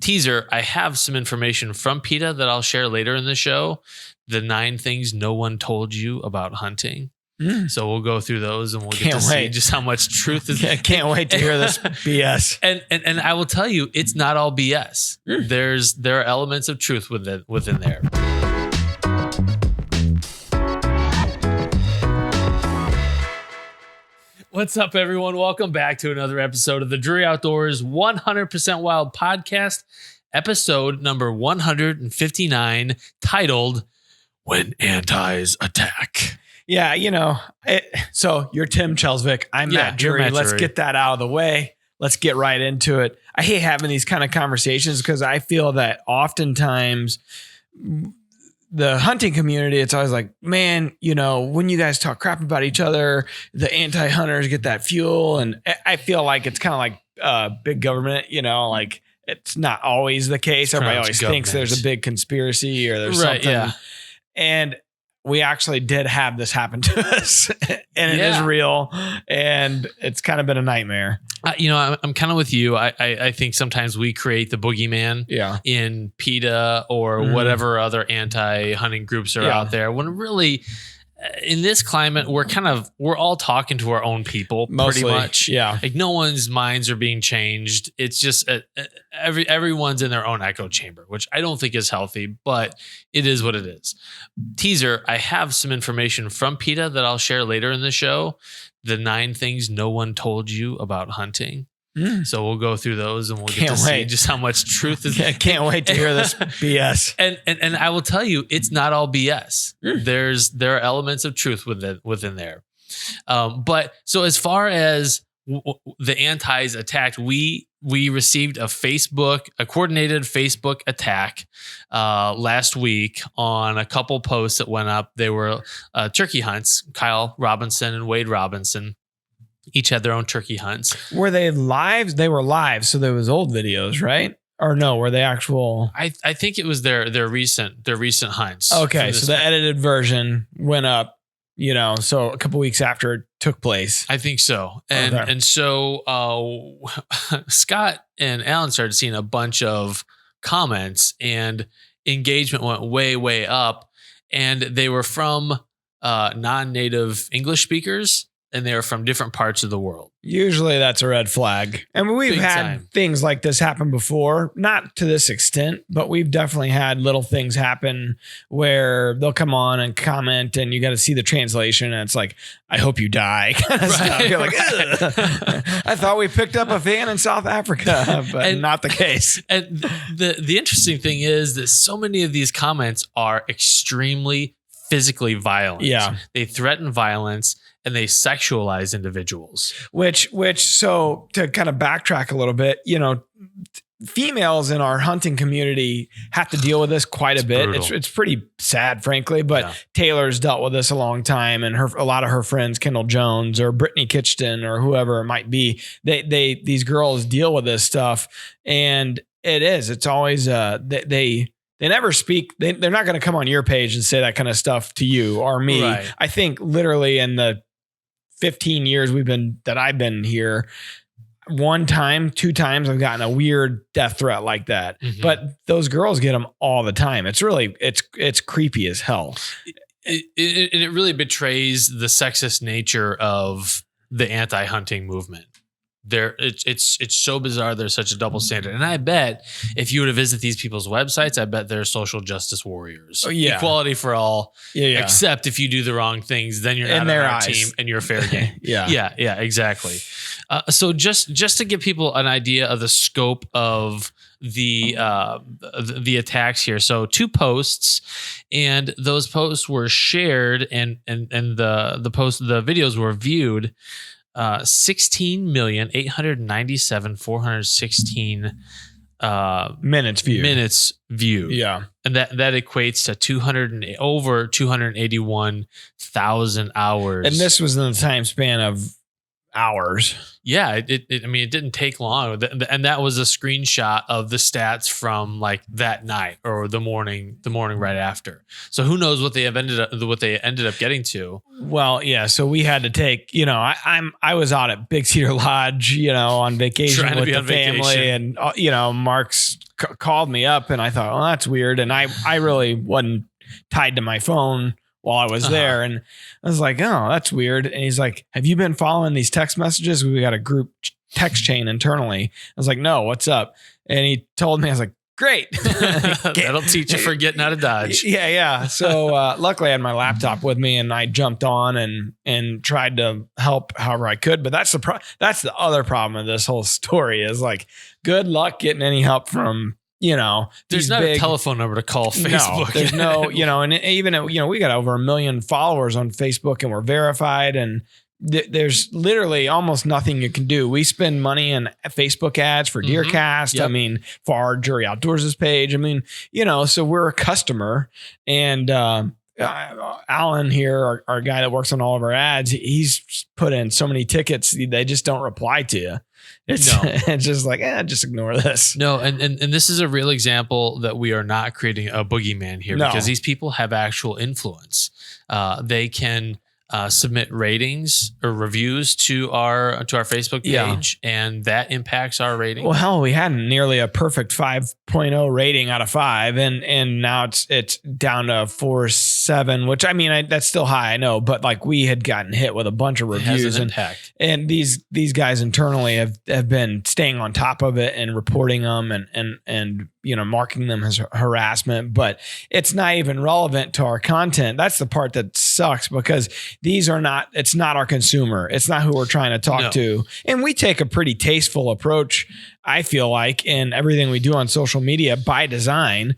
teaser, I have some information from PETA that I'll share later in the show. The 9 things no one told you about hunting. So we'll go through those and we'll get to see just how much truth is. Can't wait to hear this BS. And I will tell you, it's not all BS. There are elements of truth within there. What's up, everyone? Welcome back to another episode of the Drury Outdoors 100% Wild podcast, episode number 159, titled When Antis Attack. Yeah, so you're Tim Chelsvik. I'm Matt Drury. Let's get that out of the way. Let's get right into it. I hate having these kind of conversations because I feel that oftentimes the hunting community, it's always like, man, when you guys talk crap about each other, the anti-hunters get that fuel. And I feel like it's kind of like big government, like it's not always the case. Everybody always thinks there's a big conspiracy or there's something. Yeah. And we actually did have this happen to us and it is real and it's kind of been a nightmare. I'm kind of with you. I think sometimes we create the boogeyman in PETA or whatever other anti-hunting groups are out there, when really in this climate, we're all talking to our own people mostly, pretty much. Yeah. Like no one's minds are being changed. It's just everyone's in their own echo chamber, which I don't think is healthy, but it is what it is. Teaser, I have some information from PETA that I'll share later in the show. The 9 things no one told you about hunting. So we'll go through those and we'll get to see just how much truth is. Can't wait to hear this BS. And I will tell you, it's not all BS. There are elements of truth within there. But so as far as the antis attacked, we received a coordinated Facebook attack last week on a couple posts that went up. They were turkey hunts. Kyle Robinson and Wade Robinson each had their own turkey hunts. Were they live? They were live, so there was old videos, right? Or no, were they actual? I think it was their recent hunts. Okay, so the edited version went up, so a couple weeks after it took place. I think so. And so Scott and Alan started seeing a bunch of comments and engagement went way, way up. And they were from non-native English speakers. And they're from different parts of the world. Usually that's a red flag. And we've had things like this happen before, not to this extent, but we've definitely had little things happen where they'll come on and comment and you got to see the translation. And it's like, I hope you die. Kind of stuff. You're like, I thought we picked up a fan in South Africa, but not the case. And the interesting thing is that so many of these comments are extremely physically violent. Yeah. They threaten violence. And they sexualize individuals. Which, so to kind of backtrack a little bit, females in our hunting community have to deal with this quite a bit. It's pretty sad, frankly, but Taylor's dealt with this a long time, and a lot of her friends, Kendall Jones or Brittany Kitchton or whoever it might be, these girls deal with this stuff, and it's always they never speak. They're not going to come on your page and say that kind of stuff to you or me. Right. I think literally in the 15 years I've been here, 1 time, 2 times I've gotten a weird death threat like that. Mm-hmm. But those girls get them all the time. It's really, it's creepy as hell. It really betrays the sexist nature of the anti-hunting movement. It's so bizarre. There's such a double standard. And I bet if you were to visit these people's websites, I bet they're social justice warriors. Oh, yeah. Equality for all. Yeah. Except if you do the wrong things, then you're not on our team and you're fair game. Yeah, exactly. So just to give people an idea of the scope of the attacks here. So 2 posts, and those posts were shared and the videos were viewed 16,897,416 minutes viewed. Yeah. And that equates to over 281,000 hours. And this was in the time span of hours. Yeah, I mean, it didn't take long, and that was a screenshot of the stats from like that night or the morning right after. So who knows what they ended up getting to? Well, yeah. So we had to take, I was out at Big Cedar Lodge, on vacation with the family, and Mark's called me up, and I thought, well, that's weird, and I really wasn't tied to my phone while I was there. And I was like, oh, that's weird. And he's like, have you been following these text messages? We got a group text chain internally. I was like, no, what's up? And he told me, I was like, great. That'll teach you for getting out of Dodge. Yeah. So luckily I had my laptop with me, and I jumped on and tried to help however I could. But that's the other problem of this whole story is like, good luck getting any help from, there's not a telephone number to call Facebook. No, there's no, and even, we got over 1 million followers on Facebook, and we're verified, and there's literally almost nothing you can do. We spend money on Facebook ads for DeerCast. Yep. I mean, for our Drury Outdoors page. I mean, so we're a customer, and Alan here, our guy that works on all of our ads, he's put in so many tickets, they just don't reply to you. It's just like, just ignore this. No, and this is a real example that we are not creating a boogeyman here, because these people have actual influence. They can submit ratings or reviews to our Facebook page, and that impacts our rating. Well, hell, we had nearly a perfect 5.0 rating out of 5, and now it's down to 4.7, which I mean, that's still high, I know, but like we had gotten hit with a bunch of reviews, and these guys internally have been staying on top of it and reporting them and marking them as harassment, but it's not even relevant to our content. That's the part that sucks, because it's not our consumer. It's not who we're trying to talk to. And we take a pretty tasteful approach, I feel like, in everything we do on social media by design,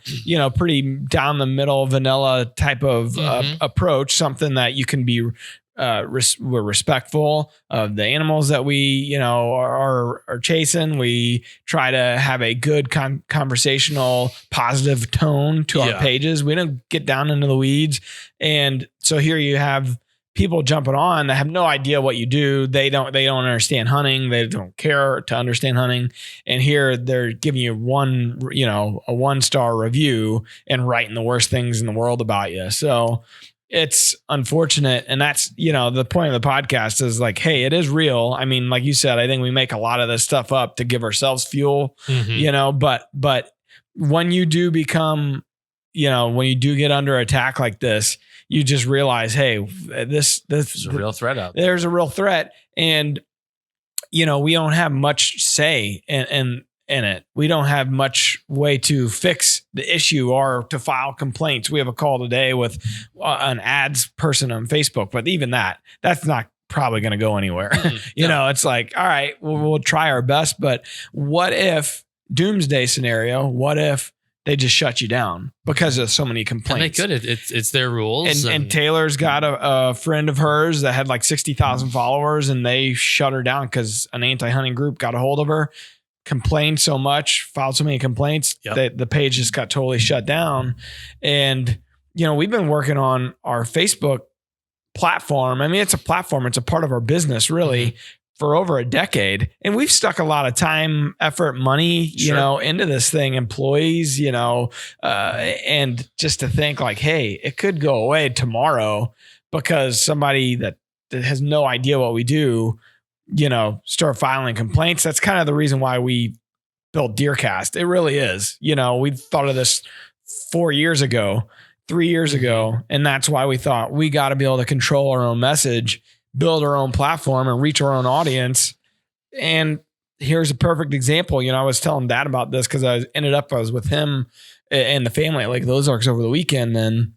pretty down the middle vanilla type of approach, something that you can be we're respectful of the animals that we, are chasing. We try to have a good conversational, positive tone to our pages. We don't get down into the weeds. And so here you have people jumping on that have no idea what you do. They don't understand hunting. They don't care to understand hunting. And here they're giving you a 1-star review and writing the worst things in the world about you. So it's unfortunate. And that's, the point of the podcast is like, hey, it is real. I mean, like you said, I think we make a lot of this stuff up to give ourselves fuel, but when you do become, when you do get under attack like this, you just realize, hey, this is a real threat out there. There's a real threat. And, we don't have much say in it. We don't have much way to fix the issue or to file complaints. We have a call today with an ads person on Facebook, but even that's not probably going to go anywhere. It's like, all right, we'll try our best, but what if doomsday scenario? What if they just shut you down because of so many complaints? And they could. It's their rules. And Taylor's got a friend of hers that had like 60,000 followers, and they shut her down because an anti-hunting group got a hold of her, complained so much, filed so many complaints that the page just got totally shut down. And, we've been working on our Facebook platform. I mean, it's a platform. It's a part of our business, really, for over a decade. And we've stuck a lot of time, effort, money, into this thing, employees, and just to think like, hey, it could go away tomorrow because somebody that has no idea what we do, start filing complaints. That's kind of the reason why we built DeerCast. It really is. We thought of this 4 years ago, 3 years ago. And that's why we thought we got to be able to control our own message, build our own platform, and reach our own audience. And here's a perfect example. I was telling Dad about this because I was with him and the family at Lake of the Ozarks over the weekend. And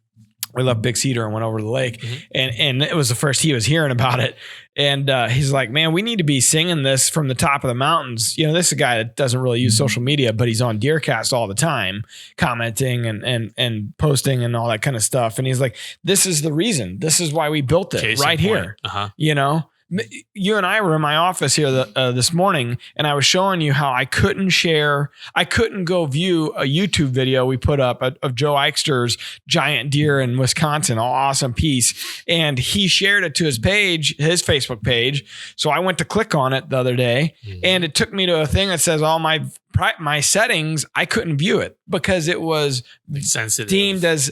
we left Big Cedar and went over to the lake, and it was the first he was hearing about it. And he's like, man, we need to be singing this from the top of the mountains. This is a guy that doesn't really use social media, but he's on DeerCast all the time, commenting and posting and all that kind of stuff. And he's like, this is the reason. This is why we built it. Case right here. You and I were in my office here this morning, and I was showing you how I couldn't go view a YouTube video we put up of Joe Eichster's giant deer in Wisconsin, awesome piece. And he shared it to his Facebook page. So I went to click on it the other day, and it took me to a thing that says all my settings. I couldn't view it because it was sensitive, deemed as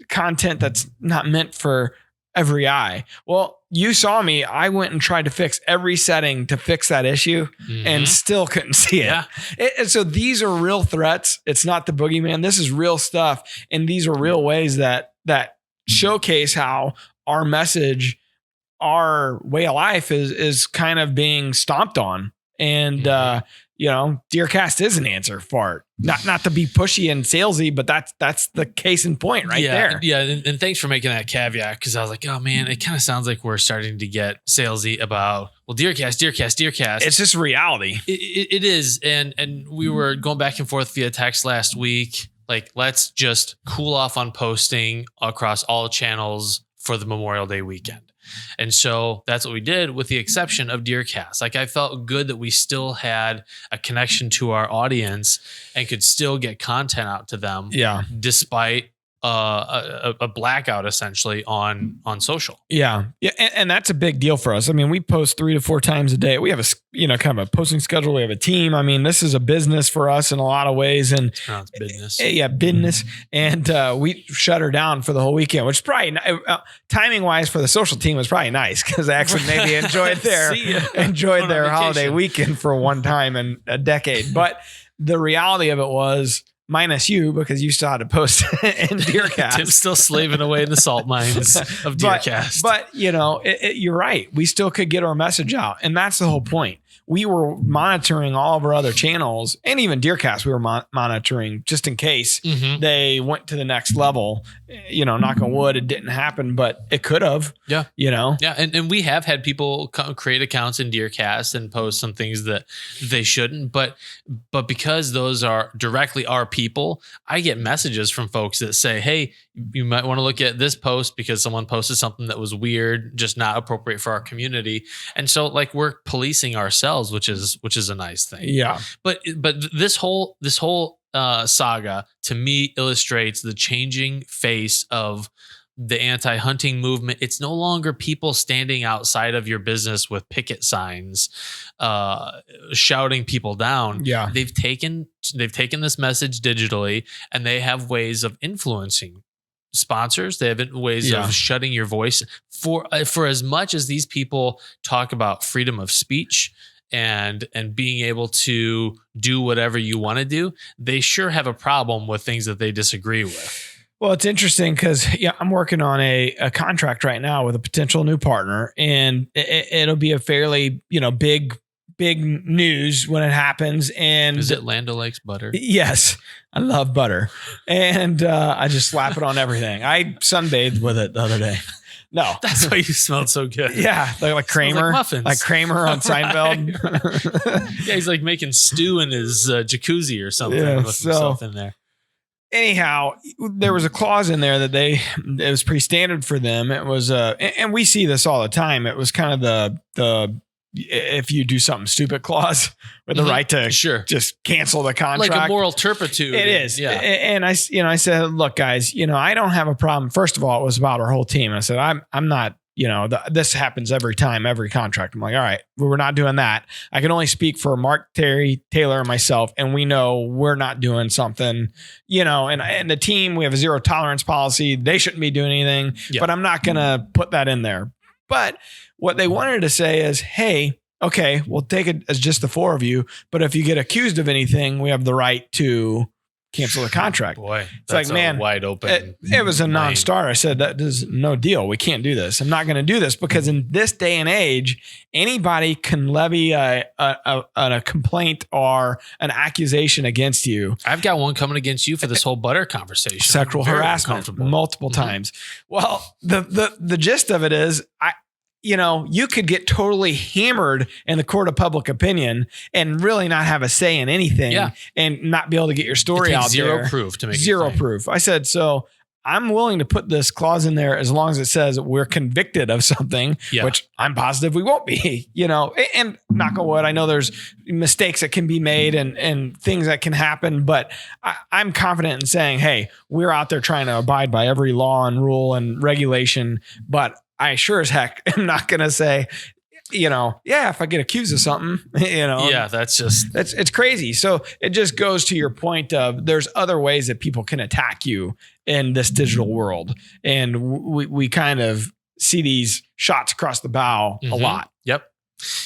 content that's not meant for every eye. Well, you saw me. I went and tried to fix every setting to fix that issue and still couldn't see it. And so these are real threats. It's not the boogeyman. This is real stuff. And these are real ways that showcase how our message, our way of life is kind of being stomped on. And, DeerCast is an answer for it. Not to be pushy and salesy, but that's the case in point there. Yeah. And thanks for making that caveat. Cause I was like, oh man, it kind of sounds like we're starting to get salesy about, well, DeerCast. It's just reality. It is. And we were going back and forth via text last week. Like, let's just cool off on posting across all channels for the Memorial Day weekend. And so that's what we did, with the exception of DeerCast. Like, I felt good that we still had a connection to our audience and could still get content out to them. Yeah. Despite a blackout essentially on social. Yeah. And that's a big deal for us. I mean, we post 3 to 4 times a day. We have a kind of a posting schedule. We have a team. I mean, this is a business for us in a lot of ways. And it's business. Yeah, business. And we shut her down for the whole weekend, which is probably timing wise for the social team was probably nice, because they actually maybe enjoyed their holiday weekend for one time in a decade. But the reality of it was, minus you, because you still had to post in DeerCast. Tim's still slaving away in the salt mines of DeerCast. But you're right. We still could get our message out. And that's the whole point. We were monitoring all of our other channels, and even DeerCast we were monitoring just in case they went to the next level. Knock on wood, it didn't happen, but it could have. Yeah. Yeah. And we have had people create accounts in DeerCast and post some things that they shouldn't, but because those are directly our people, I get messages from folks that say, hey, you might want to look at this post because someone posted something that was weird, just not appropriate for our community. And so like, we're policing ourselves, which is a nice thing. Yeah. But this whole saga to me illustrates the changing face of the anti-hunting movement. It's no longer people standing outside of your business with picket signs, shouting people down. Yeah. They've taken this message digitally, and they have ways of influencing sponsors. They have ways of shutting your voice. For as much as these people talk about freedom of speech and being able to do whatever you want to do, they sure have a problem with things that they disagree with. Well, it's interesting because I'm working on a contract right now with a potential new partner, and it'll be a fairly big news when it happens. And is it Land O'Lakes butter? Yes, I love butter, and I just slap it on everything. I sunbathed with it the other day. No, that's why you smelled so good. Yeah, like Kramer, like Kramer on Seinfeld. Yeah, he's like making stew in his jacuzzi or something with himself in there. Anyhow, there was a clause in there that it was pretty standard for them. It was and we see this all the time. It was kind of the if you do something stupid clause with the right to just cancel the contract, like a moral turpitude. It is. Yeah. And I said, look, guys, I don't have a problem. First of all, it was about our whole team. I said, I'm not, this happens every time, every contract. I'm like, all right, we're not doing that. I can only speak for Mark, Terry, Taylor, and myself. And we know we're not doing something, and the team, we have a 0 tolerance policy. They shouldn't be doing anything, but I'm not going to put that in there. But what they wanted to say is, hey, okay, we'll take it as just the 4 of you. But if you get accused of anything, we have the right to cancel the contract. Boy, it's like, man, wide open. It was a non-starter. I said, that is no deal. We can't do this. I'm not going to do this, because in this day and age, anybody can levy a complaint or an accusation against you. I've got one coming against you for this whole butter conversation. Sexual harassment multiple times. Well, the gist of it is, you could get totally hammered in the court of public opinion and really not have a say in anything and not be able to get your story out there. Zero proof to make zero proof. I said, so I'm willing to put this clause in there as long as it says we're convicted of something, which I'm positive we won't be, and knock on wood. I know there's mistakes that can be made and things that can happen, but I'm confident in saying, hey, we're out there trying to abide by every law and rule and regulation, but I sure as heck am not going to say, if I get accused of something, it's crazy. So it just goes to your point of there's other ways that people can attack you in this digital world. And we kind of see these shots across the bow a lot. Yep.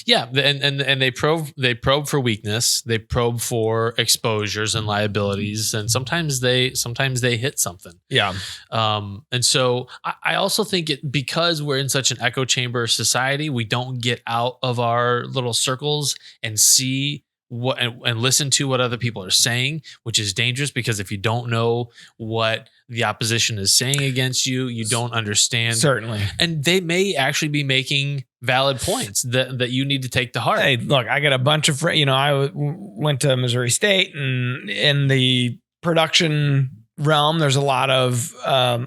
Yeah. And they probe for weakness. They probe for exposures and liabilities. And sometimes they hit something. Yeah. And so I also think because we're in such an echo chamber society, we don't get out of our little circles and see what and listen to what other people are saying, which is dangerous because if you don't know what the opposition is saying against you, you don't understand. Certainly. And they may actually be making valid points that you need to take to heart. Hey, look, I got a bunch of friends, I went to Missouri State, and in the production realm, there's a lot of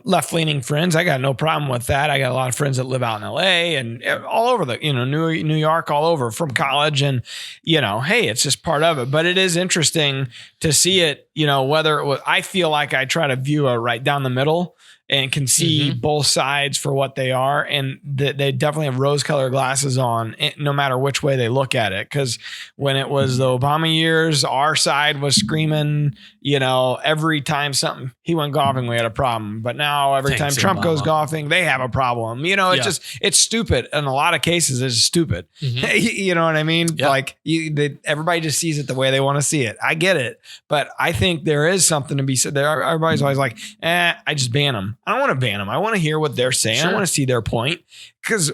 left-leaning friends. I got no problem with that. I got a lot of friends that live out in LA and all over the, New York, all over from college. And, hey, it's just part of it. But it is interesting to see it, whether it was, I feel like I try to view it right down the middle and can see both sides for what they are. And they definitely have rose-colored glasses on no matter which way they look at it. Because when it was the Obama years, our side was screaming, every time he went golfing, we had a problem. But now every time Trump goes golfing, they have a problem. It's stupid. In a lot of cases, it's stupid. You know what I mean? Yeah. Like everybody just sees it the way they want to see it. I get it. But I think there is something to be said there. Everybody's always like, I just ban them. I don't want to ban them. I want to hear what they're saying. Sure. I want to see their point. Because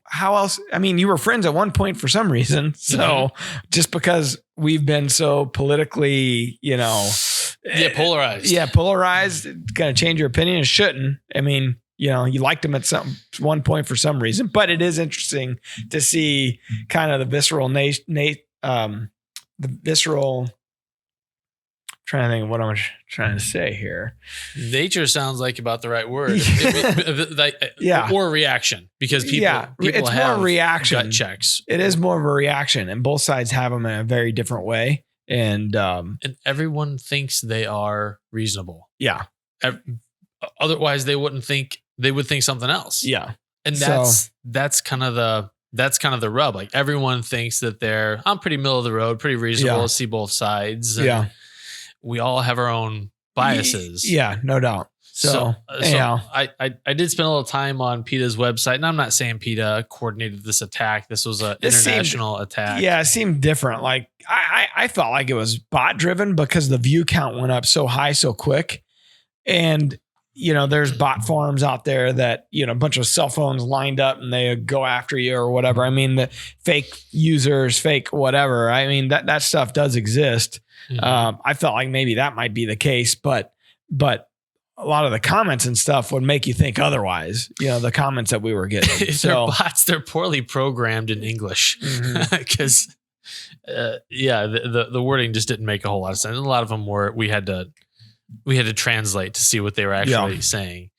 how else? I mean, you were friends at one point for some reason. So just because we've been so politically, polarized. Yeah, polarized. It's going to change your opinion. It shouldn't. I mean, you liked them at one point for some reason. But it is interesting to see kind of the visceral trying to think of what I'm trying to say here. Nature sounds like about the right word. Or reaction, because people it's have more reaction. Gut checks. It is more of a reaction, and both sides have them in a very different way. And everyone thinks they are reasonable. Yeah. Otherwise, they would think something else. Yeah. And that's kind of the rub. Like everyone thinks that I'm pretty middle of the road, pretty reasonable. See both sides. And we all have our own biases. Yeah, no doubt. So I did spend a little time on PETA's website, and I'm not saying PETA coordinated this attack. This was an international attack. Yeah, it seemed different. Like I felt like it was bot driven because the view count went up so high so quick. And there's bot farms out there that, a bunch of cell phones lined up and they go after you or whatever. I mean, the fake users, fake whatever. I mean, that stuff does exist. I felt like maybe that might be the case, but a lot of the comments and stuff would make you think otherwise, the comments that we were getting. They're bots. They're poorly programmed in English because, the wording just didn't make a whole lot of sense. And a lot of them we had to translate to see what they were actually saying.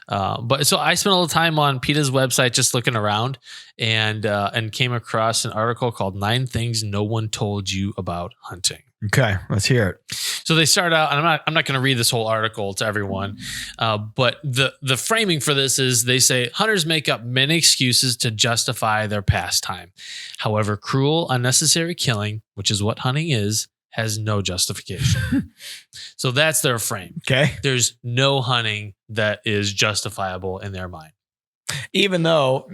But so I spent a little time on PETA's website, just looking around and came across an article called 9 Things No One Told You About Hunting. Okay, let's hear it. So they start out, and I'm not going to read this whole article to everyone, but the framing for this is they say hunters make up many excuses to justify their pastime. However, cruel, unnecessary killing, which is what hunting is, has no justification. So that's their frame. Okay. There's no hunting that is justifiable in their mind. Even though,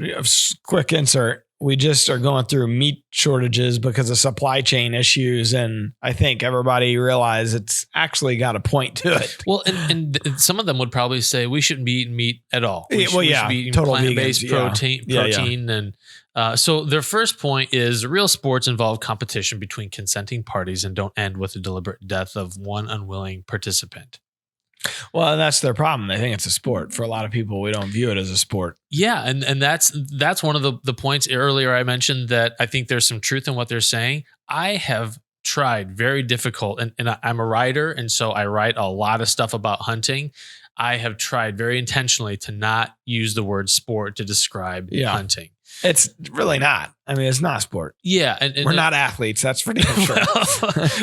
quick insert, we just are going through meat shortages because of supply chain issues. And I think everybody realizes it's actually got a point to it. Well, and some of them would probably say we shouldn't be eating meat at all. We should be eating total plant-based vegans, protein. And so their first point is real sports involve competition between consenting parties and don't end with the deliberate death of one unwilling participant. Well, that's their problem. They think it's a sport. For a lot of people, we don't view it as a sport. Yeah, and that's one of the points earlier I mentioned that I think there's some truth in what they're saying. I have tried very difficult, and I'm a writer, and so I write a lot of stuff about hunting. I have tried very intentionally to not use the word sport to describe hunting. It's really not. I mean, it's not a sport. Yeah. And we're not athletes. That's for sure.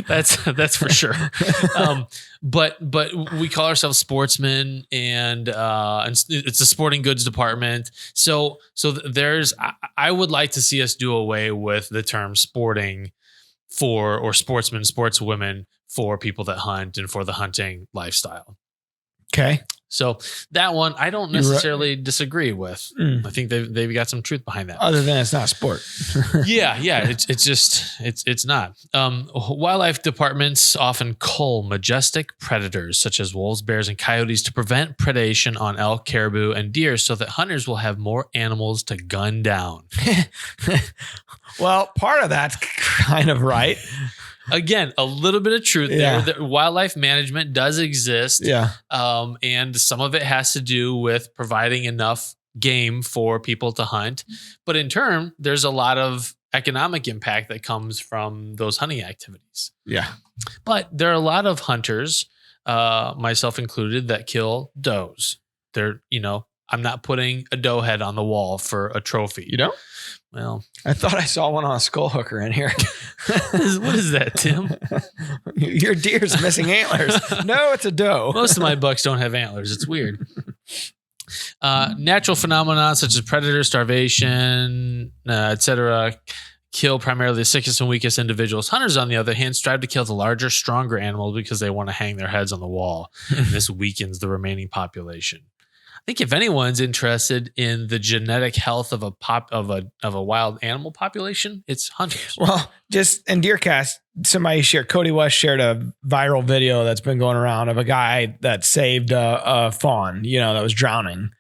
that's for sure. But we call ourselves sportsmen, and it's a sporting goods department. So I would like to see us do away with the term sporting or sportsmen, sportswomen for people that hunt and for the hunting lifestyle. Okay. So that one, I don't necessarily disagree with. I think they've got some truth behind that. Other than it's not a sport. Yeah. It's not. Wildlife departments often cull majestic predators such as wolves, bears, and coyotes to prevent predation on elk, caribou, and deer so that hunters will have more animals to gun down. Well, part of that's kind of right. Again, a little bit of truth there. The wildlife management does exist. Yeah. And some of it has to do with providing enough game for people to hunt. But in turn, there's a lot of economic impact that comes from those hunting activities. Yeah. But there are a lot of hunters, myself included, that kill does. I'm not putting a doe head on the wall for a trophy. You don't? Well, I thought I saw one on a skull hooker in here. What is that, Tim? Your deer's missing antlers. No, it's a doe. Most of my bucks don't have antlers. It's weird. Natural phenomena such as predator, starvation, etc., kill primarily the sickest and weakest individuals. Hunters, on the other hand, strive to kill the larger, stronger animals because they want to hang their heads on the wall. And this weakens the remaining population. I think if anyone's interested in the genetic health of a wild animal population, it's hunters. Well, just in DeerCast, Cody West shared a viral video that's been going around of a guy that saved a fawn, that was drowning.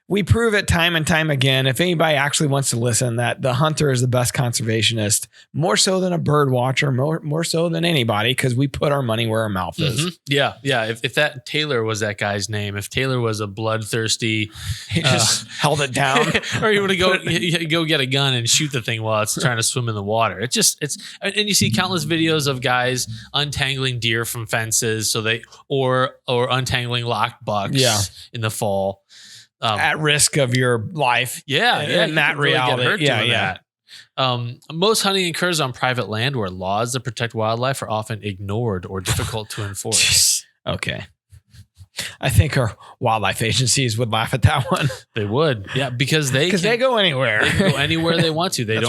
We prove it time and time again. If anybody actually wants to listen, that the hunter is the best conservationist, more so than a bird watcher, more so than anybody, because we put our money where our mouth is. Yeah. If that Taylor was that guy's name, if Taylor was a bloodthirsty, he just held it down, or he would go get a gun and shoot the thing while it's trying to swim in the water. And you see countless videos of guys untangling deer from fences, or untangling locked bucks in the fall. At risk of your life. In that reality. That. Most hunting occurs on private land where laws that protect wildlife are often ignored or difficult to enforce. Okay. I think our wildlife agencies would laugh at that one. They would. Yeah, because they go anywhere. They can go anywhere they want to. They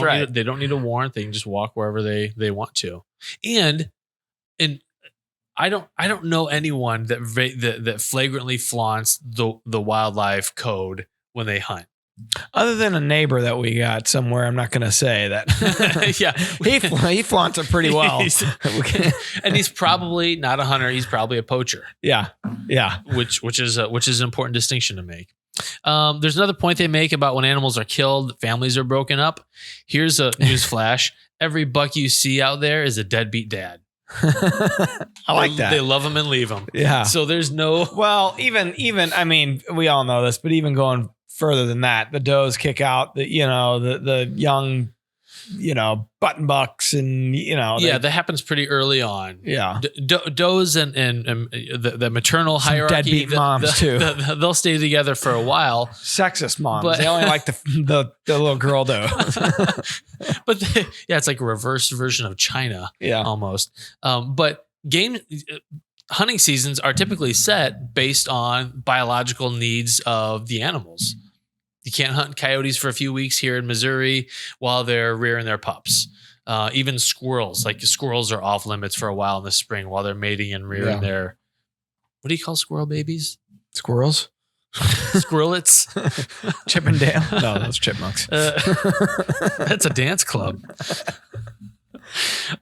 don't need a warrant. They can just walk wherever they want to. And I don't know anyone that flagrantly flaunts the wildlife code when they hunt. Other than a neighbor that we got somewhere, I'm not going to say that. Yeah, he flaunts it pretty well. And he's probably not a hunter. He's probably a poacher. Yeah. Which is an important distinction to make. There's another point they make about when animals are killed, families are broken up. Here's a news flash: every buck you see out there is a deadbeat dad. I like that. They love them and leave them. Yeah. So there's no. Well, even I mean, we all know this, but even going further than that, the does kick out the young, button bucks, and that happens pretty early on. Yeah. Does and the maternal some hierarchy. Deadbeat moms too. They'll stay together for a while. Sexist moms. But they only like the little girl doe. But it's like a reverse version of China. Yeah. Almost. But hunting seasons are typically set based on biological needs of the animals. You can't hunt coyotes for a few weeks here in Missouri while they're rearing their pups. Even squirrels, are off limits for a while in the spring while they're mating and rearing their, what do you call squirrel babies? Squirrels? Squirrelets? Chippendale? No, those chipmunks. That's a dance club.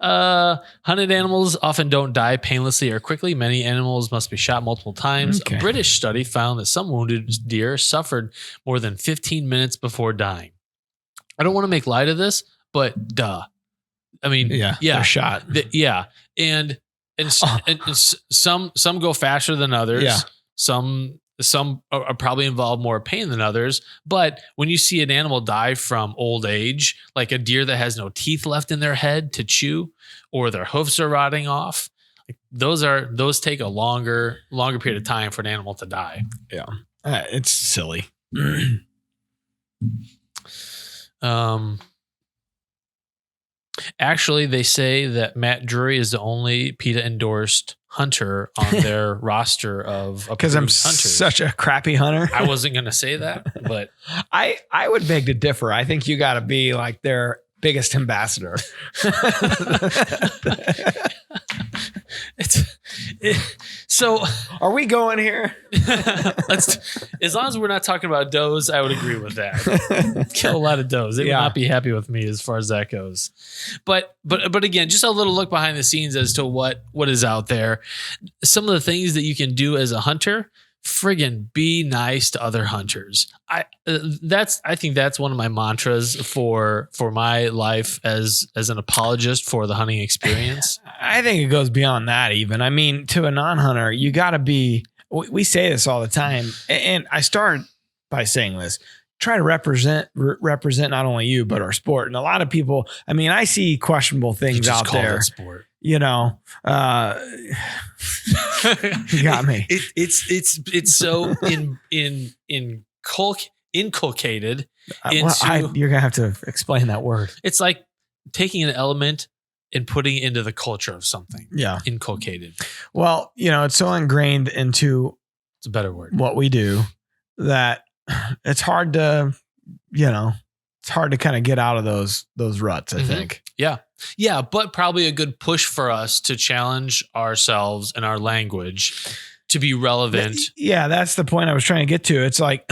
Hunted animals often don't die painlessly or quickly. Many animals must be shot multiple times. Okay. A British study found that some wounded deer suffered more than 15 minutes before dying. I don't want to make light of this, but duh. I mean, they're shot. And some go faster than others. Yeah. Some are probably involve more pain than others. But when you see an animal die from old age, like a deer that has no teeth left in their head to chew, or their hoofs are rotting off, Those take a longer period of time for an animal to die. Yeah. It's silly. Actually, they say that Matt Drury is the only PETA endorsed hunter on their roster of because I'm hunters. Such a crappy hunter. I wasn't going to say that, but I would beg to differ. I think you got to be like their biggest ambassador. So are we going here? As long as we're not talking about does, I would agree with that. Kill a lot of does. They would not be happy with me as far as that goes. But again, just a little look behind the scenes as to what is out there. Some of the things that you can do as a hunter. Friggin' be nice to other hunters. I think that's one of my mantras for my life as an apologist for the hunting experience. I think it goes beyond that even. I mean, to a non-hunter, you got to be, we say this all the time. And I start by saying this, try to represent not only you, but our sport. And a lot of people, I mean, I see questionable things out there. Sport. You know, you got me. It's so inculcated into. You're gonna have to explain that word. It's like taking an element and putting it into the culture of something. Yeah, inculcated. Well, it's so ingrained into. It's a better word. What we do that it's hard to, it's hard to kind of get out of those ruts. I think. Yeah. Yeah, but probably a good push for us to challenge ourselves and our language to be relevant. Yeah, that's the point I was trying to get to. It's like,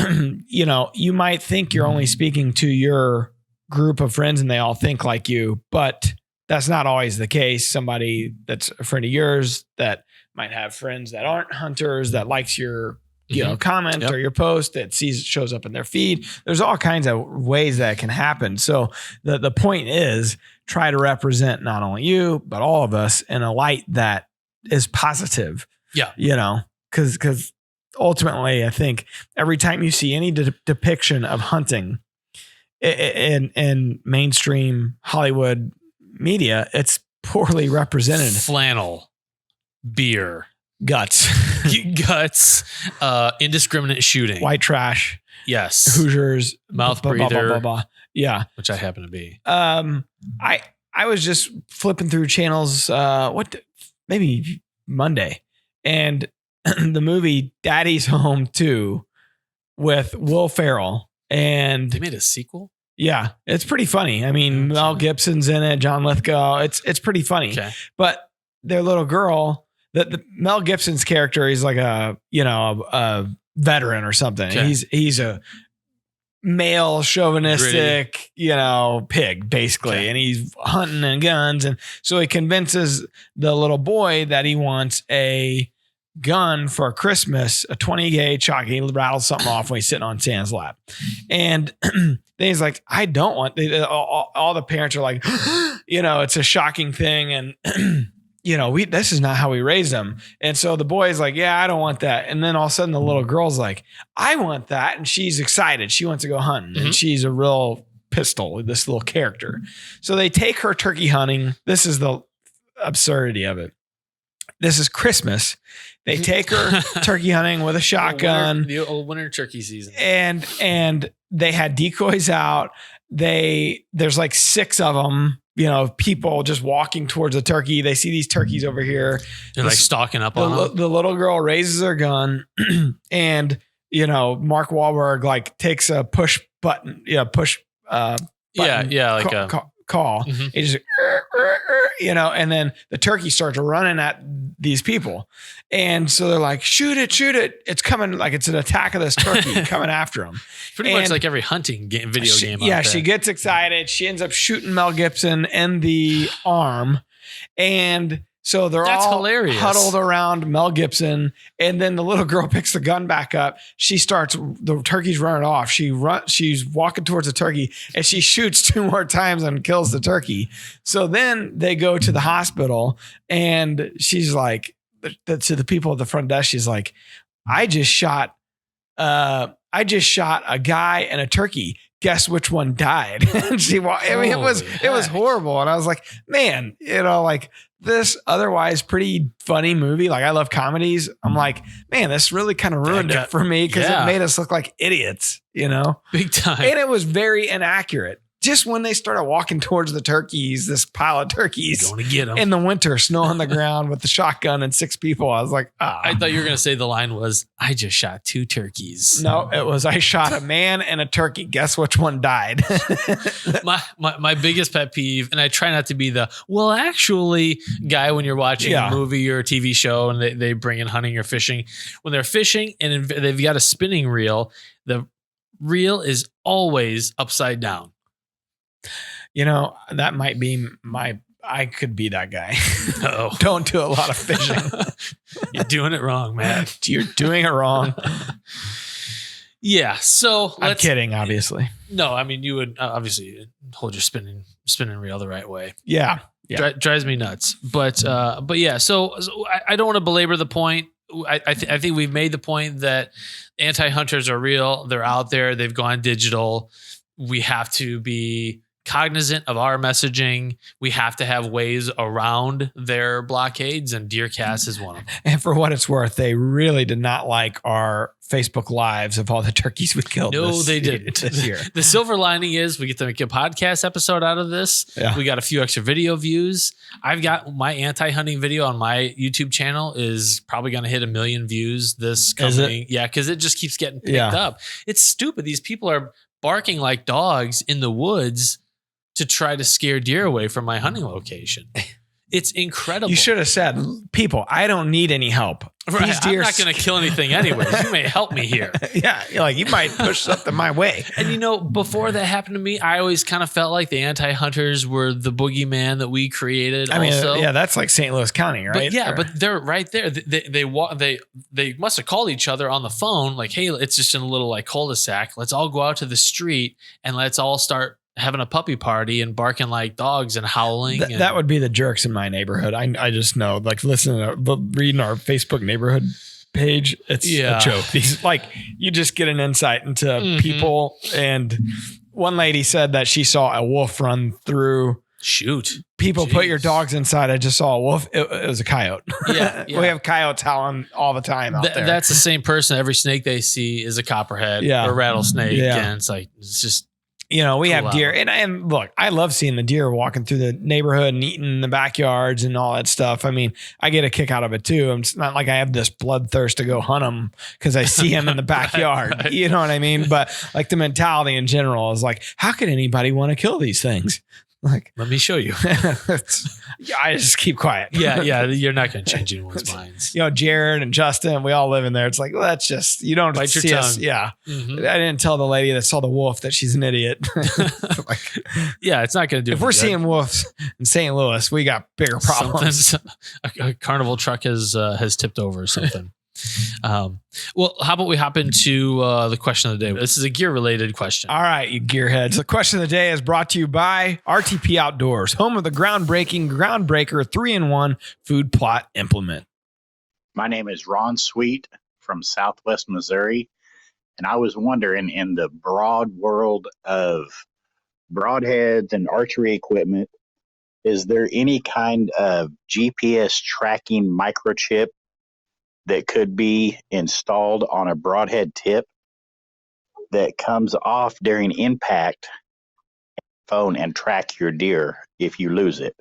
you might think you're only speaking to your group of friends and they all think like you, but that's not always the case. Somebody that's a friend of yours that might have friends that aren't hunters that likes your comment or your post that shows up in their feed. There's all kinds of ways that can happen. So the point is try to represent not only you, but all of us in a light that is positive. Yeah. Because ultimately I think every time you see any depiction of hunting in mainstream Hollywood media, it's poorly represented. Flannel, beer, guts, indiscriminate shooting, white trash. Yes. Hoosiers, mouth breather. Yeah. Which I happen to be. I was just flipping through channels, maybe Monday, and the movie Daddy's Home 2 with Will Ferrell. And they made a sequel? Yeah. It's pretty funny. I mean, Mel Gibson's in it, John Lithgow. It's pretty funny. Okay. But their little girl, the Mel Gibson's character, he's like a veteran or something. Okay. He's a male chauvinistic, pig basically. Okay. And he's hunting and guns. And so he convinces the little boy that he wants a gun for Christmas, a 20 gauge shotgun. He rattles something off when he's sitting on Santa's lap. And then he's like, I don't want, all the parents are like, it's a shocking thing. And this is not how we raised them. And so the boy's like, yeah, I don't want that. And then all of a sudden the little girl's like, I want that. And she's excited. She wants to go hunting. Mm-hmm. And she's a real pistol, this little character. So they take her turkey hunting. This is the absurdity of it. This is Christmas. They take her turkey hunting with a shotgun. The old winter turkey season. And they had decoys out. There's like 6 of them. People just walking towards the turkey. They see these turkeys over here. They're like stalking up on them. The little girl raises her gun and, Mark Wahlberg like takes a push button, button call. Mm-hmm. He just, and then the turkey starts running at these people. And so they're like, shoot it. It's coming, like it's an attack of this turkey coming after them. Pretty much like every hunting video game. Yeah, she gets excited. She ends up shooting Mel Gibson in the arm. And so they're all hilarious. Huddled around Mel Gibson. And then the little girl picks the gun back up. The turkey's running off. She's walking towards the turkey and she shoots 2 more times and kills the turkey. So then they go to the hospital and she's like, to the people at the front desk, she's like, I just shot a guy and a turkey. Guess which one died? And it was horrible. And I was like, man, this otherwise pretty funny movie. Like I love comedies. I'm like, man, this really kind of ruined it for me because it made us look like idiots, Big time. And it was very inaccurate. Just when they started walking towards the turkeys, this pile of turkeys going to get them in the winter, snow on the ground with the shotgun and 6 people. I was like, I thought you were going to say the line was, I just shot 2 turkeys. No, it was, I shot a man and a turkey. Guess which one died? my biggest pet peeve, and I try not to be the, well, actually guy when you're watching a movie or a TV show and they bring in hunting or fishing. When they're fishing and they've got a spinning reel, the reel is always upside down. That might be I could be that guy. Oh, don't do a lot of fishing. You're doing it wrong, man. You're doing it wrong. Yeah. So I'm kidding, obviously. No, I mean, you would obviously hold your spinning reel the right way. Yeah. Drives me nuts. But yeah, so I don't want to belabor the point. I think we've made the point that anti-hunters are real. They're out there. They've gone digital. We have to be cognizant of our messaging. We have to have ways around their blockades, and DeerCast is one of them. And for what it's worth, they really did not like our Facebook lives of all the turkeys we killed. No, they didn't. This year. The silver lining is we get to make a podcast episode out of this. Yeah. We got a few extra video views. I've got my anti-hunting video on my YouTube channel is probably going to hit 1 million views this coming. Yeah, because it just keeps getting picked up. It's stupid. These people are barking like dogs in the woods to try to scare deer away from my hunting location. It's incredible. You should have said, people, I don't need any help. Right. I'm not going to kill anything anyways. You may help me here. Yeah. You're like, you might push something my way. And before that happened to me, I always kind of felt like the anti-hunters were the boogeyman that we created. I mean, yeah, that's like St. Louis County, right? But they're right there. They must have called each other on the phone. Like, hey, it's just in a little like cul-de-sac. Let's all go out to the street and let's all start having a puppy party and barking like dogs and howling. That would be the jerks in my neighborhood. I just know, like, reading our Facebook neighborhood page, it's a joke. These, like, you just get an insight into people. And one lady said that she saw a wolf run through. Shoot. People put your dogs inside. I just saw a wolf. It was a coyote. Yeah. We have coyotes howling all the time out there. That's the same person. Every snake they see is a copperhead or rattlesnake. Yeah. And it's just, we have deer, and look, I love seeing the deer walking through the neighborhood and eating in the backyards and all that stuff. I mean, I get a kick out of it too. It's not like I have this bloodthirst to go hunt them because I see them in the backyard. Right. You know what I mean? But like the mentality in general is like, how could anybody want to kill these things? Like, let me show you. I just keep quiet. Yeah. You're not going to change anyone's minds. Jared and Justin, we all live in there. It's like, well, that's just, you don't bite see your us. tongue. Yeah. Mm-hmm. I didn't tell the lady that saw the wolf that she's an idiot. Yeah, it's not going to do. If we're seeing wolves in St. Louis, we got bigger problems. A carnival truck has tipped over or something. Well, how about we hop into the question of the day? This is a gear related question. All right, you gearheads. The question of the day is brought to you by RTP Outdoors, home of the groundbreaker 3-in-1 food plot implement. My name is Ron Sweet from Southwest Missouri, and I was wondering, in the broad world of broadheads and archery equipment, is there any kind of GPS tracking microchip that could be installed on a broadhead tip that comes off during impact phone and track your deer if you lose it?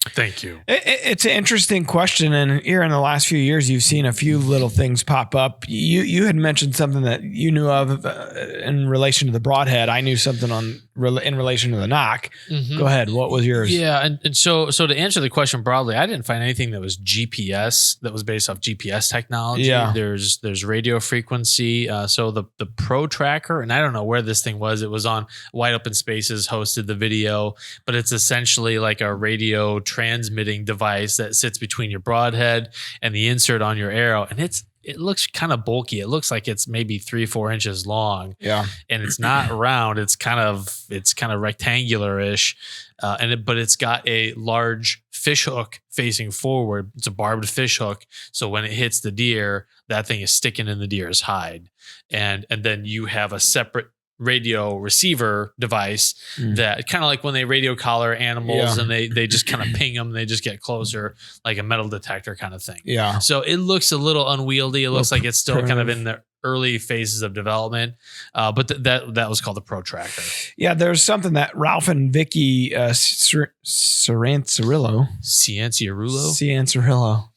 Thank you. It's an interesting question. And here in the last few years, you've seen a few little things pop up. You had mentioned something that you knew of in relation to the broadhead. I knew something in relation to the knock. Mm-hmm. Go ahead. What was yours? Yeah. And so to answer the question broadly, I didn't find anything that was GPS, that was based off GPS technology. Yeah. There's radio frequency. So the Pro Tracker, and I don't know where this thing was. It was on Wide Open Spaces, hosted the video, but it's essentially like a radio transmitting device that sits between your broadhead and the insert on your arrow. And it looks kind of bulky. It looks like it's maybe 3-4 inches long. Yeah. And it's not round. It's kind of rectangular-ish. But it's got a large fish hook facing forward. It's a barbed fish hook. So when it hits the deer, that thing is sticking in the deer's hide. And then you have a separate radio receiver device that kind of like when they radio collar animals and they just kind of ping them, they just get closer, like a metal detector kind of thing. Yeah. So it looks a little unwieldy. It looks like it's still kind of in the early phases of development. But that was called the Pro Tracker. Yeah. There's something that Ralph and Vicky Cianciarulo.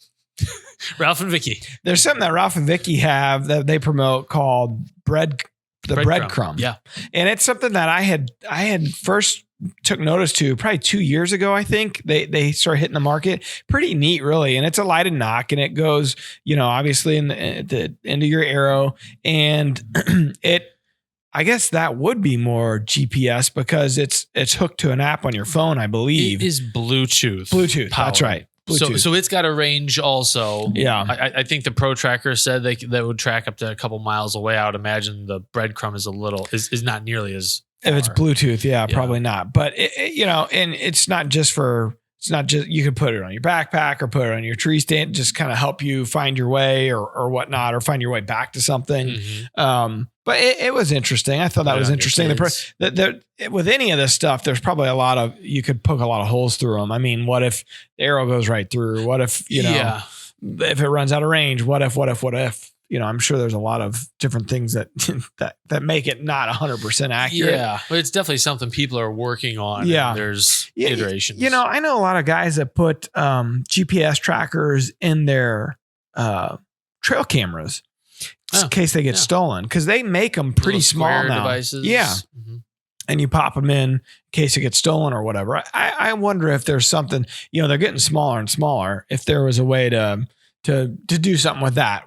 Ralph and Vicky. There's something that Ralph and Vicky have that they promote called breadcrumb. Yeah. And it's something that I had first took notice to probably 2 years ago. I think they started hitting the market. Pretty neat, really. And it's a lighted knock, and it goes, obviously in the end of your arrow. And I guess that would be more GPS because it's hooked to an app on your phone, I believe. It is Bluetooth. Powered. That's right. So it's got a range also. Yeah. I think the Pro Tracker said they would track up to a couple miles away. I would imagine the breadcrumb is not nearly as far. If it's Bluetooth, probably not. But and it's not just you could put it on your backpack or put it on your tree stand, just kind of help you find your way or whatnot, or find your way back to something. Mm-hmm. But it was interesting. I thought that was interesting. With any of this stuff, there's probably you could poke a lot of holes through them. I mean, what if the arrow goes right through? What if, if it runs out of range? What if? I'm sure there's a lot of different things that make it not 100% accurate. Yeah, but it's definitely something people are working on. Yeah. There's iterations. I know a lot of guys that put GPS trackers in their trail cameras in case they get stolen, because they make them pretty small now. Devices. Yeah. Mm-hmm. And you pop them in case it gets stolen or whatever. I wonder if there's something, they're getting smaller and smaller. If there was a way to do something with that,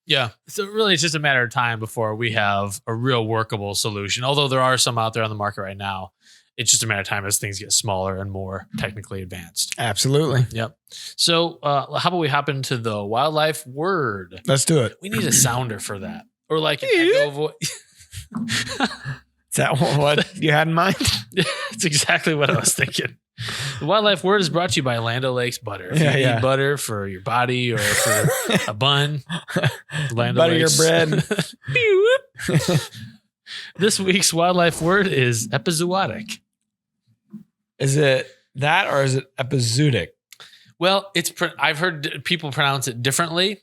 Yeah. So really it's just a matter of time before we have a real workable solution. Although there are some out there on the market right now. It's just a matter of time as things get smaller and more technically advanced. Absolutely. Yep. So how about we hop into the wildlife word? Let's do it. We need a sounder for that. Or like an echo voice. Is that what you had in mind? It's exactly what I was thinking. The wildlife word is brought to you by Land O'Lakes butter. If you need butter for your body or for a bun, Land butter O'Lakes. your bread. This week's wildlife word is epizootic. Is it that or is it episodic? Well, I've heard people pronounce it differently.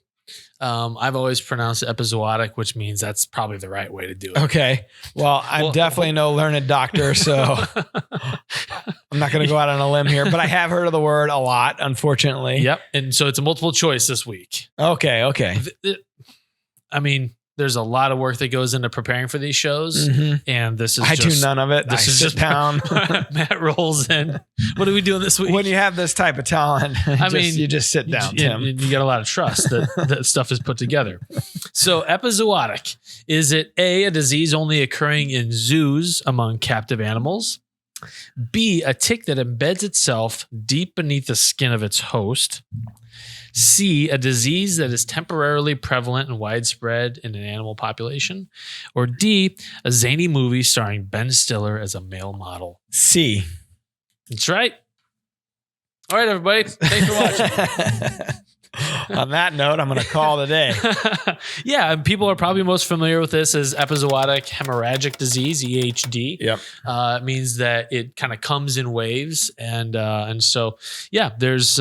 I've always pronounced it epizootic, which means that's probably the right way to do it. Okay. Well, I'm definitely no learned doctor, so I'm not going to go out on a limb here, but I have heard of the word a lot, unfortunately. Yep. And so it's a multiple choice this week. Okay. I mean, there's a lot of work that goes into preparing for these shows. Mm-hmm. And this is I do none of it. This is just down. Matt rolls in. What are we doing this week? When you have this type of talent, you just sit down, Tim. You got a lot of trust that stuff is put together. So epizootic, is it A, a disease only occurring in zoos among captive animals? B, a tick that embeds itself deep beneath the skin of its host? C, a disease that is temporarily prevalent and widespread in an animal population? Or D, a zany movie starring Ben Stiller as a male model? C. That's right. All right, everybody. Thanks for watching. On that note, I'm going to call it a day. Yeah, and people are probably most familiar with this as episodic hemorrhagic disease, EHD. Yep. It means that it kind of comes in waves. And so, yeah, there's...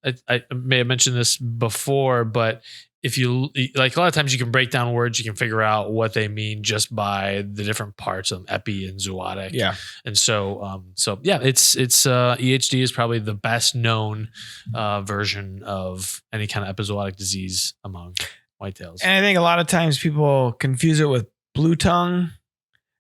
I may have mentioned this before, but if you like, a lot of times you can break down words, you can figure out what they mean just by the different parts of them, epi and zootic. Yeah. And so it's EHD is probably the best known version of any kind of episodic disease among whitetails. And I think a lot of times people confuse it with blue tongue.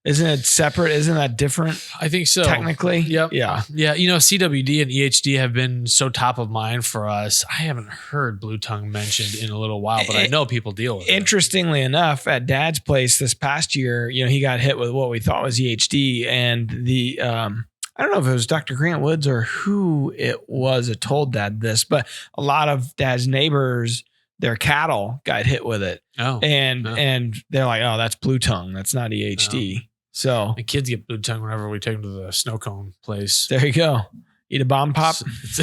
Isn't it separate? Isn't that different? I think so. Technically. Yep. Yeah. Yeah. CWD and EHD have been so top of mind for us. I haven't heard blue tongue mentioned in a little while, but I know people deal with it. Interestingly enough, at Dad's place this past year, he got hit with what we thought was EHD, and the I don't know if it was Dr. Grant Woods or who it was that told Dad this, but a lot of Dad's neighbors, their cattle got hit with it. Oh. And they're like, oh, that's blue tongue. That's not EHD. Oh. So the kids get blue tongue whenever we take them to the snow cone place. There you go. Eat a bomb pop.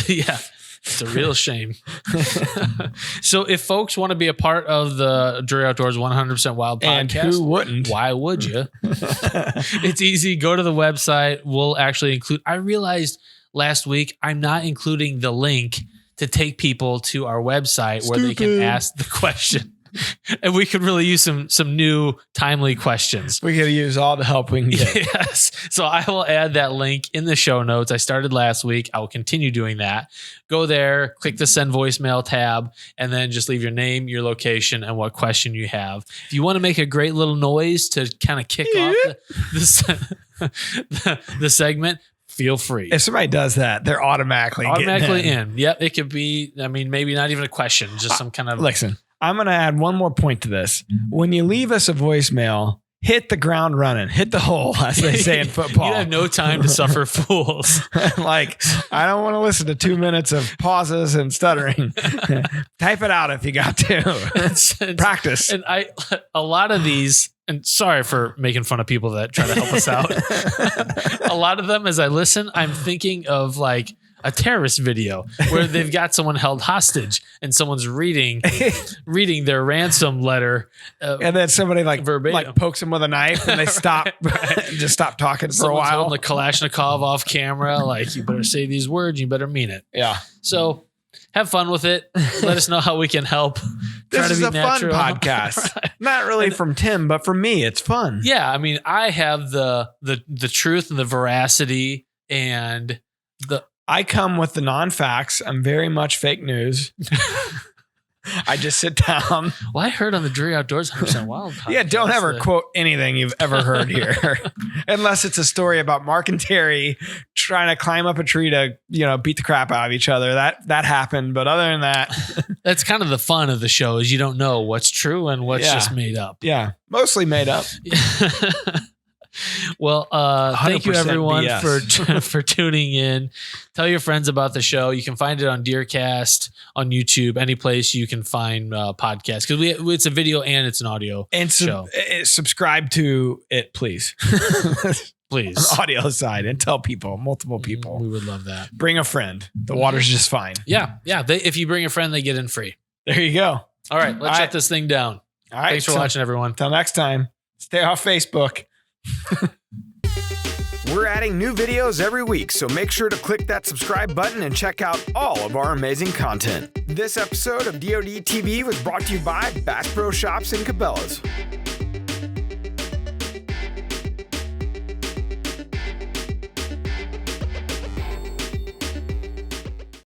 Yeah. It's a real shame. So if folks want to be a part of the Drury Outdoors 100% Wild podcast, and who wouldn't? Why would you? It's easy. Go to the website. We'll actually include. I realized last week I'm not including the link to take people to our website where they can ask the question. And we could really use some new timely questions. We could use all the help we can get. Yes. So I will add that link in the show notes. I started last week. I will continue doing that. Go there, click the send voicemail tab, and then just leave your name, your location, and what question you have. If you want to make a great little noise to kind of kick off the segment, feel free. If somebody does that, they're automatically in. Yep. It could be, maybe not even a question, just some kind of. Listen, I'm going to add one more point to this. When you leave us a voicemail, hit the ground running, hit the hole, as they say in football. You have no time to suffer fools. Like, I don't want to listen to 2 minutes of pauses and stuttering. Type it out if you got to. Practice. And a lot of these, and sorry for making fun of people that try to help us out. A lot of them, as I listen, I'm thinking of like a terrorist video where they've got someone held hostage and someone's reading their ransom letter. And then somebody like pokes them with a knife and they stop, just stop talking for a while. Holding the Kalashnikov off camera. Like, you better say these words. You better mean it. Yeah. So have fun with it. Let us know how we can help. This is a natural. Fun podcast. Right. Not really from Tim, but for me, it's fun. Yeah. I mean, I have the truth and the veracity and I come with the non-facts. I'm very much fake news. I just sit down. Well, I heard on the Drury Outdoors 100% Wild podcast. Yeah, don't ever quote anything you've ever heard here. Unless it's a story about Mark and Terry trying to climb up a tree to, beat the crap out of each other. That happened. But other than that. That's kind of the fun of the show is you don't know what's true and what's just made up. Yeah, mostly made up. Well, thank you everyone for tuning in. Tell your friends about the show. You can find it on DeerCast, on YouTube, any place you can find podcasts, because it's a video and it's an audio show. Subscribe to it, please. Please. On the audio side, and tell multiple people. We would love that. Bring a friend. The water's just fine. Yeah. If you bring a friend, they get in free. There you go. All right, let's shut this thing down. All right. Thanks for watching, everyone. Until next time, stay off Facebook. We're adding new videos every week, so make sure to click that subscribe button and check out all of our amazing content. This episode of DOD TV was brought to you by Bass Pro Shops and Cabela's.